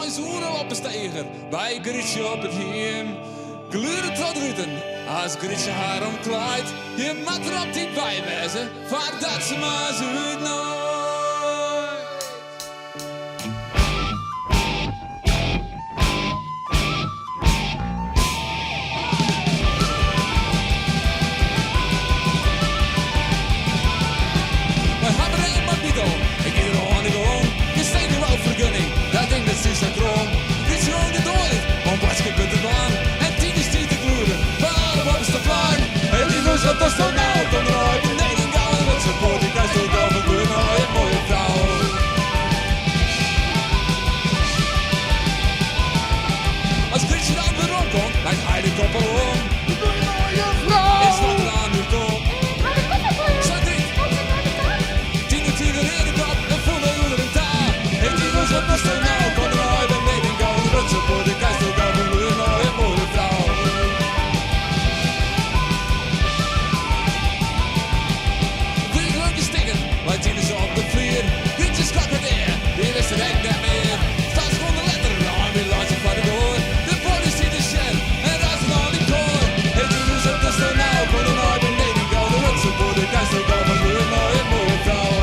zijn zoenen op een steger. Bij Grietje op het heem. Gluren tot ruten. Als Grietje haar omkleidt. Je moet er op die bijwezen. Voordat ze maar zo nooit. Dat is dan nou, dan draai je beneden gaan. Dat ze voor die kast ook al van doen, nou een mooie vrouw. Als Grietje dan weer rondkomt, lijkt hij de koppel om. Een mooie vrouw! Is wat er aan nu komt. Zo drie. 10 tiger in de kop en voelde uur een taal. Heeft die dus wat dan nou, dan draai je beneden gaan. Dat ze voor die kast ook al van doen, nou een mooie vrouw. Tien is op de vlier, Grietjes kakken neer, die wist er echt niet meer. Staat gewoon de letter, nou weer laat je van de door. De body ziet de shit, en dat is nog niet door. Heeft u dus op de stel nou, voor de naar beneden gaan. De rutsen voor de kast, ik al van uur, nou een mooie vrouw.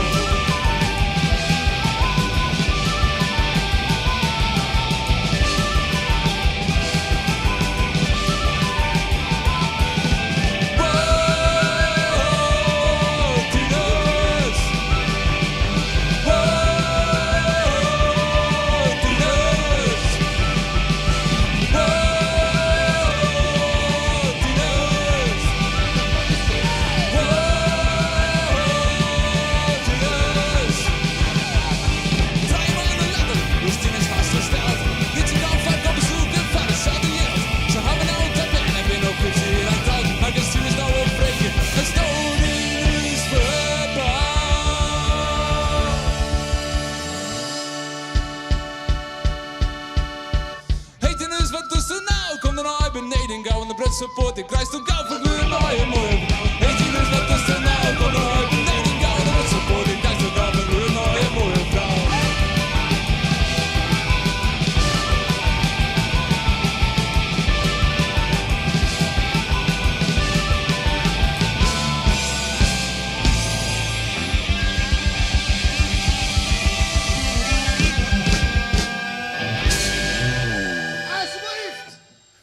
Beneden gaan, de Britse poort, ik krijg toch gauw voor een mooie. Weet je dus wat is er nou?